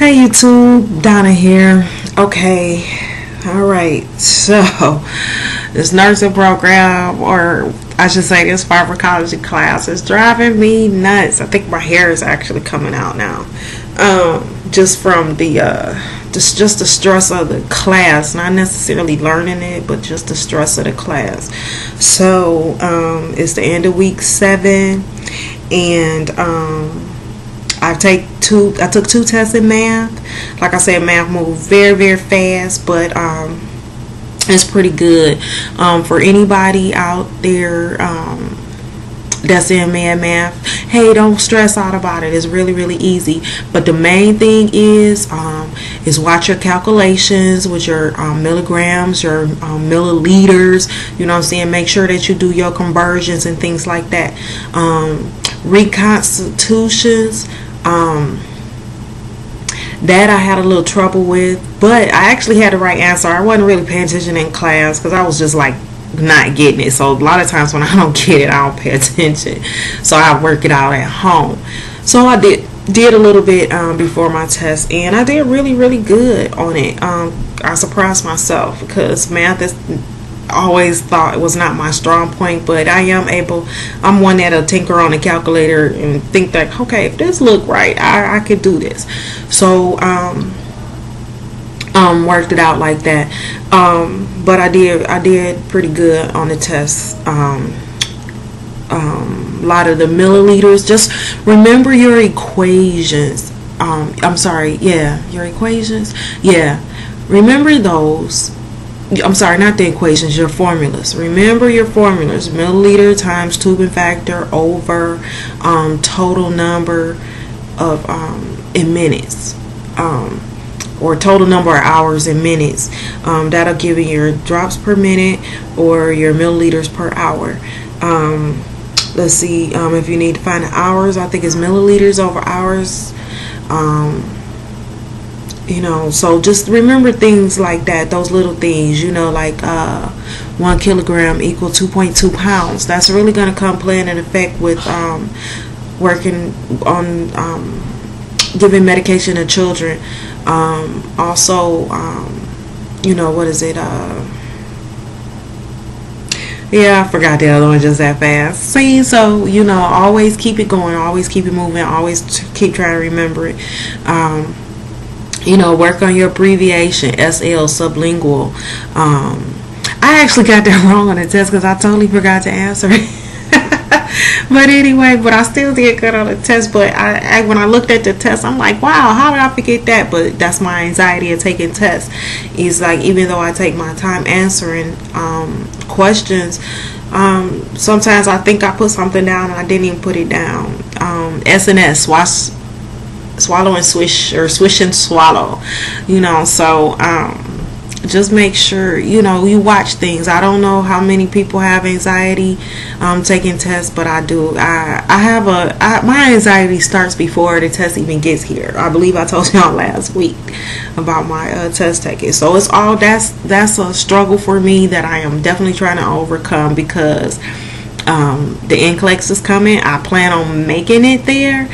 Hey YouTube, Donna here. Okay, alright, so this nursing program, or I should say this pharmacology class, is driving me nuts. I think my hair is actually coming out now. Just from the just the stress of the class, not necessarily learning it, but just the stress of the class. So it's the end of week 7, and I took 2 tests in math. Like I said, math moves very fast, but it's pretty good for anybody out there that's in math. Hey, don't stress out about it. It's really easy. But the main thing is watch your calculations with your milligrams, your milliliters. You know what I'm saying? Make sure that you do your conversions and things like that. Reconstitutions. That I had a little trouble with, but I actually had the right answer. I wasn't really paying attention in class because I was just like not getting it. So a lot of times when I don't get it, I don't pay attention. So I work it out at home. So I did a little bit before my test, and I did really good on it. I surprised myself because math is always thought it was not my strong point, but I'm one that'll tinker on the calculator and think that, okay, if this look right, I could do this. So worked it out like that. But I did pretty good on the test. A lot of the milliliters. Just remember your equations. Your equations. Yeah, remember those. I'm sorry, not the equations, your formulas. Remember your formulas. Milliliter times tubing factor over total number of in minutes, or total number of hours in minutes. That'll give you your drops per minute or your milliliters per hour. Let's see, if you need to find the hours, I think it's milliliters over hours. You know, so just remember things like that, those little things, you know, like 1 kilogram equal 2.2 pounds. That's really going to come playing an effect with working on giving medication to children. Also, you know, what is it? Yeah, I forgot the other one just that fast. See, so, you know, always keep it going, always keep it moving, always keep trying to remember it. You know, work on your abbreviation, SL, sublingual. I actually got that wrong on the test because I totally forgot to answer it. But anyway, I still did good on the test. But when I looked at the test, I'm like, wow, how did I forget that? But that's my anxiety of taking tests. It's like, even though I take my time answering questions, sometimes I think I put something down and I didn't even put it down. S&S, swallow and swish, or swish and swallow, you know. So just make sure, you know, you watch things. I don't know how many people have anxiety taking tests, but I do. My anxiety starts before the test even gets here. I believe I told y'all last week about my test taking. So it's all that's a struggle for me that I am definitely trying to overcome, because the NCLEX is coming. I plan on making it there.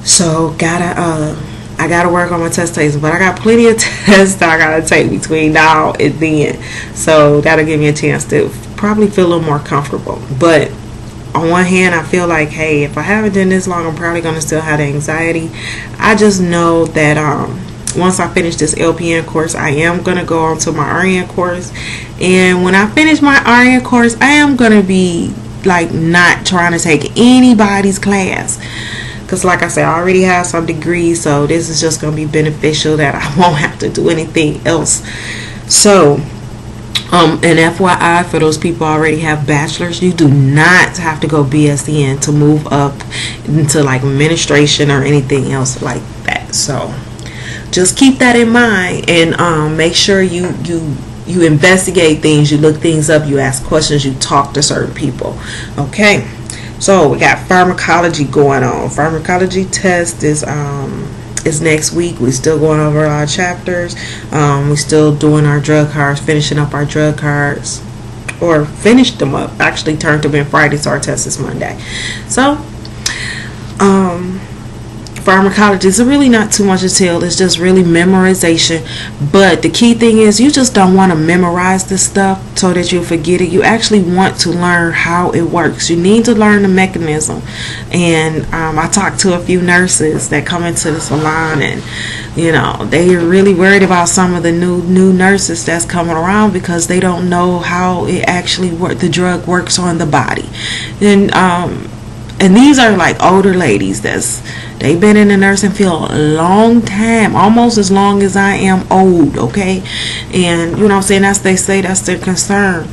So I gotta work on my test taking, but I got plenty of tests that I gotta take between now and then. So that'll give me a chance to probably feel a little more comfortable. But on one hand, I feel like, hey, if I haven't done this long, I'm probably gonna still have the anxiety. I just know that once I finish this LPN course, I am gonna go on to my RN course, and when I finish my RN course, I am gonna be like not trying to take anybody's class. Because like I said, I already have some degrees, so this is just going to be beneficial that I won't have to do anything else. So, and FYI, for those people who already have bachelors, you do not have to go BSN to move up into like administration or anything else like that. So, just keep that in mind, and make sure you investigate things, you look things up, you ask questions, you talk to certain people. Okay. So we got pharmacology going on. Pharmacology test is next week. We're still going over our chapters. We're still doing our drug cards, finishing up our drug cards, or finished them up. Actually turned them in Friday, so our test is Monday. So pharmacology is really not too much to tell. It's just really memorization. But the key thing is you just don't want to memorize this stuff so that you'll forget it. You actually want to learn how it works. You need to learn the mechanism. And I talked to a few nurses that come into the salon, and you know, they are really worried about some of the new nurses that's coming around because they don't know how it actually the drug works on the body. And these are like older ladies they've been in the nursing field a long time, almost as long as I am old, okay? And you know what I'm saying, they say that's their concern.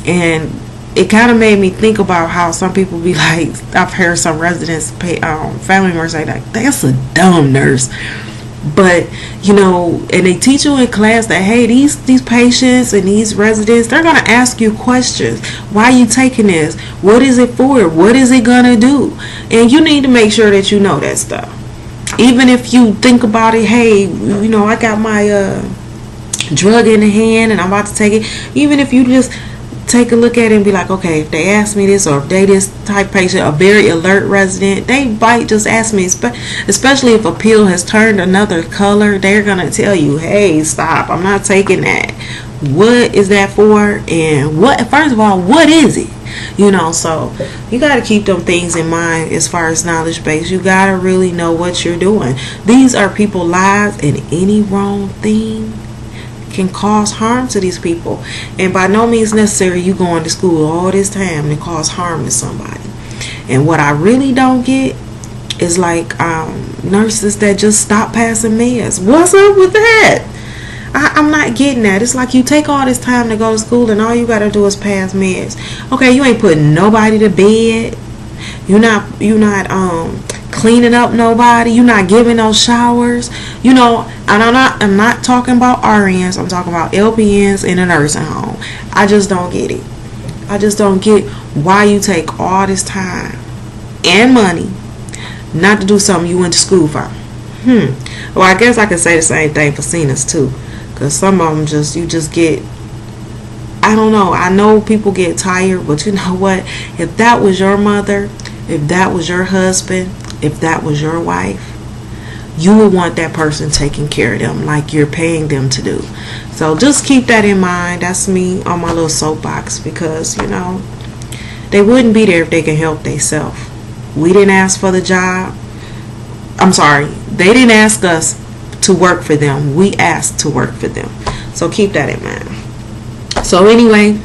And it kind of made me think about how some people be like, I've heard some residents, family members say like, that's a dumb nurse. But you know, and they teach you in class that hey, these patients and these residents, they're gonna ask you questions. Why are you taking this? What is it for? What is it gonna do? And you need to make sure that you know that stuff. Even if you think about it, hey, you know, I got my drug in the hand and I'm about to take it. Even if you just take a look at it and be like, okay, if they ask me this, or if they this type patient, a very alert resident, they might just ask me, especially if a pill has turned another color, they're gonna tell you, hey, stop, I'm not taking that. What is that for? And first of all, what is it? You know, so you got to keep them things in mind as far as knowledge base. You got to really know what you're doing. These are people's lives, and any wrong thing can cause harm to these people. And by no means necessary you going to school all this time to cause harm to somebody. And what I really don't get is like nurses that just stop passing meds. What's up with that? I'm not getting that. It's like you take all this time to go to school and all you got to do is pass meds. Okay, you ain't putting nobody to bed. You're not cleaning up nobody. You're not giving those showers. You know, and I'm not talking about RNs. I'm talking about LPNs in a nursing home. I just don't get it. I just don't get why you take all this time and money not to do something you went to school for. Well, I guess I could say the same thing for seniors too, because some of them you just get, I don't know. I know people get tired, but you know what? If that was your mother, if that was your husband, if that was your wife, you would want that person taking care of them like you're paying them to do. So just keep that in mind. That's me on my little soapbox, because you know, they wouldn't be there if they can help themselves. We didn't ask for the job. I'm sorry, they didn't ask us to work for them. We asked to work for them. So keep that in mind. So anyway,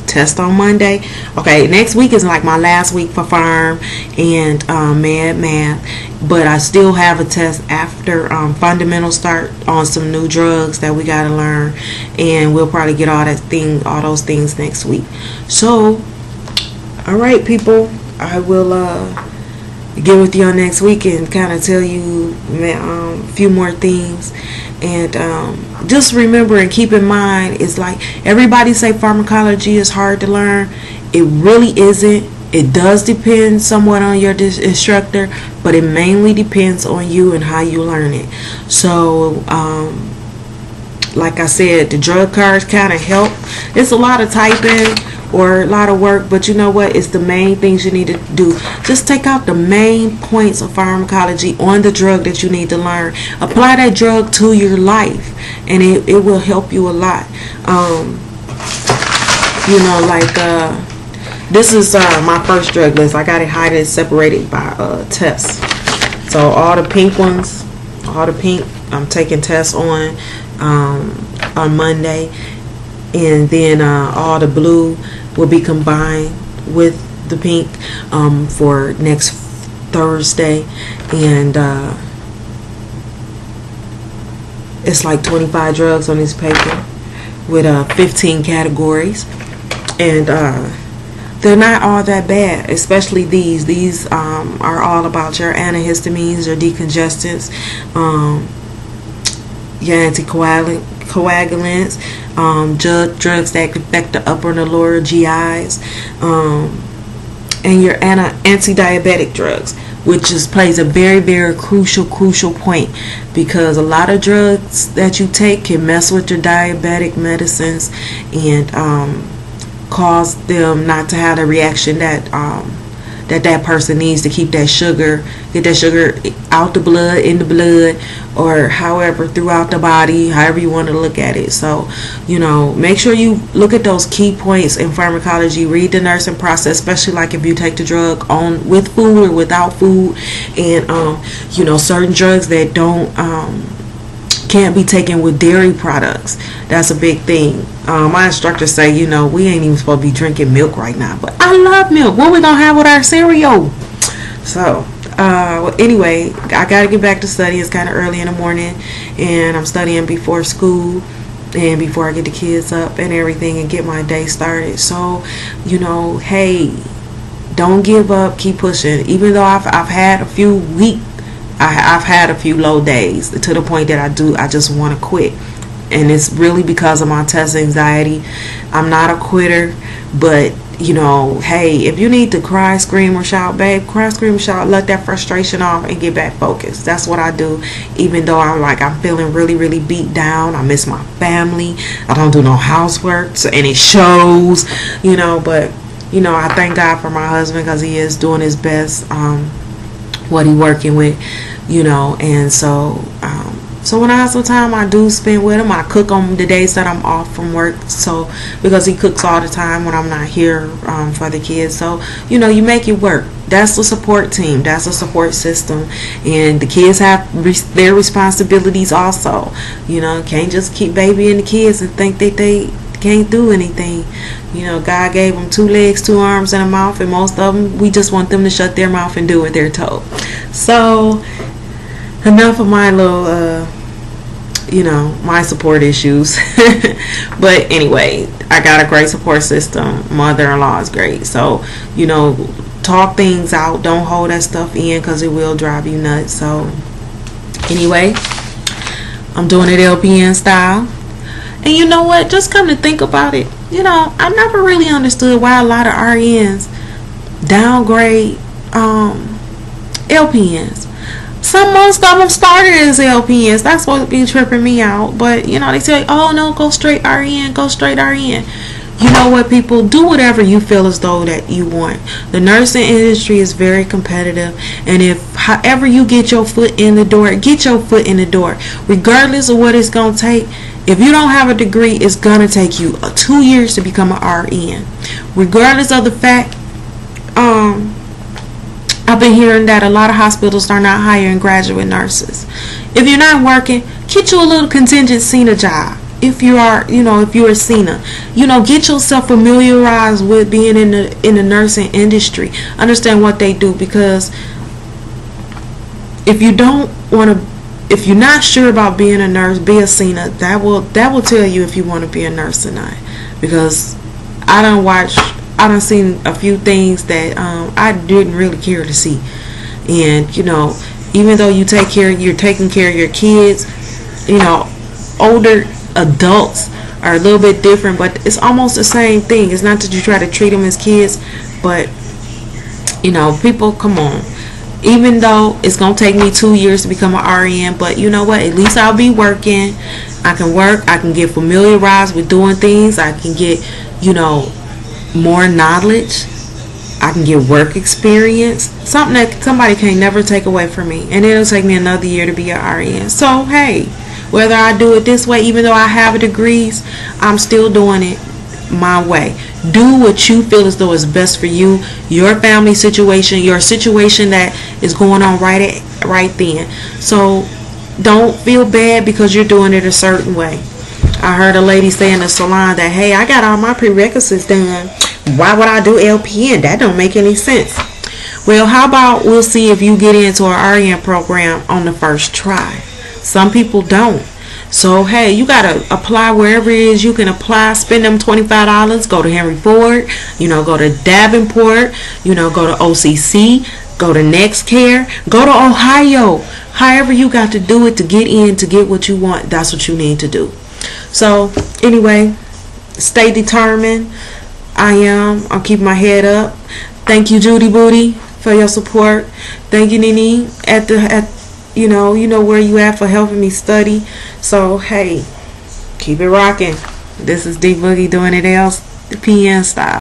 test on Monday. Okay, next week is like my last week for pharm and math, but I still have a test after fundamentals start on some new drugs that we gotta learn, and we'll probably get all those things next week. So all right, people, I will get with you on next week and kind of tell you a few more things. And just remember and keep in mind, it's like everybody say pharmacology is hard to learn. It really isn't. It does depend somewhat on your instructor, but it mainly depends on you and how you learn it. So like I said, the drug cards kind of help. It's a lot of typing or a lot of work, but you know what? It's the main things you need to do. Just take out the main points of pharmacology on the drug that you need to learn. Apply that drug to your life, and it will help you a lot. You know, like this is my first drug list. I got it hidden, separated by tests. So all the pink ones, I'm taking tests on Monday, and then all the blue will be combined with the pink for next Thursday. And it's like 25 drugs on this paper with 15 categories, and they're not all that bad, especially these are all about your antihistamines, your decongestants, your anticoagulants, drugs that affect the upper and the lower GIs, and your anti-diabetic drugs, which plays a very, very crucial point, because a lot of drugs that you take can mess with your diabetic medicines and cause them not to have the reaction that that person needs to keep that sugar, get that sugar out the blood, in the blood, or however throughout the body, however you want to look at it. So, you know, make sure you look at those key points in pharmacology. Read the nursing process, especially like if you take the drug on with food or without food, and you know, certain drugs that don't can't be taken with dairy products. That's a big thing. My instructors say, you know, we ain't even supposed to be drinking milk right now, but I love milk. What we gonna have with our cereal? So well, anyway, I gotta get back to study. It's kind of early in the morning, and I'm studying before school and before I get the kids up and everything and get my day started. So, you know, hey, don't give up, keep pushing. Even though I've had a few I've had a few low days to the point that I just want to quit, and it's really because of my test anxiety. I'm not a quitter, but you know, hey, if you need to cry, scream, or shout, babe, cry, scream, shout, let that frustration off and get back focused. That's what I do. Even though I'm feeling really, really beat down, I miss my family, I don't do no housework, and it shows, you know. But you know, I thank God for my husband, because he is doing his best, what he working with, you know. And so so when I have some time, I do spend with him. I cook on the days that I'm off from work, so because he cooks all the time when I'm not here for the kids. So you know, you make it work. That's the support team, that's a support system, and the kids have their responsibilities also. You know, can't just keep babying the kids and think that they can't do anything. You know, God gave them 2 legs, 2 arms, and a mouth, and most of them, we just want them to shut their mouth and do what they're told. So enough of my little you know, my support issues. But anyway, I got a great support system. Mother-in-law is great. So, you know, talk things out, don't hold that stuff in, because it will drive you nuts. So anyway, I'm doing it LPN style. And you know what, just come to think about it, you know, I never really understood why a lot of RNs downgrade LPNs. Most of them started as LPNs. That's what be tripping me out. But you know, they say, oh no, go straight RN, go straight RN. You know what, people, do whatever you feel as though that you want. The nursing industry is very competitive, and if however you get your foot in the door, get your foot in the door, regardless of what it's gonna take. If you don't have a degree, it's gonna take you 2 years to become an RN, regardless of the fact. I've been hearing that a lot of hospitals are not hiring graduate nurses. If you're not working, get you a little contingent SENA job. If you are, you know, if you're a SENA, you know, get yourself familiarized with being in the nursing industry. Understand what they do, because if you don't want to, if you're not sure about being a nurse, be a SENA. That will tell you if you want to be a nurse or not. Because I done seen a few things that I didn't really care to see. And you know, even though you're taking care of your kids, you know, older adults are a little bit different, but it's almost the same thing. It's not that you try to treat them as kids, but you know, people, come on. Even though it's gonna take me 2 years to become an RN, but you know what, at least I'll be working. I can work, I can get familiarized with doing things, I can get, you know, more knowledge, I can get work experience, something that somebody can never take away from me. And it'll take me another year to be an RN. So hey, whether I do it this way, even though I have degrees, I'm still doing it my way. Do what you feel as though is best for you, your family situation, your situation that is going on right then. So don't feel bad because you're doing it a certain way. I heard a lady say in the salon that, hey, I got all my prerequisites done, why would I do LPN? That don't make any sense. Well, how about we'll see if you get into an RN program on the first try. Some people don't. So hey, you gotta apply wherever it is you can apply. Spend them $25. Go to Henry Ford, you know, go to Davenport, you know, go to OCC, go to NextCare, go to Ohio. However you got to do it to get in, to get what you want, that's what you need to do. So anyway, stay determined. I'm keeping my head up. Thank you, Judy Booty, for your support. Thank you, Nene, you know where you at, for helping me study. So hey, keep it rocking. This is D Boogie doing it else, the PN style.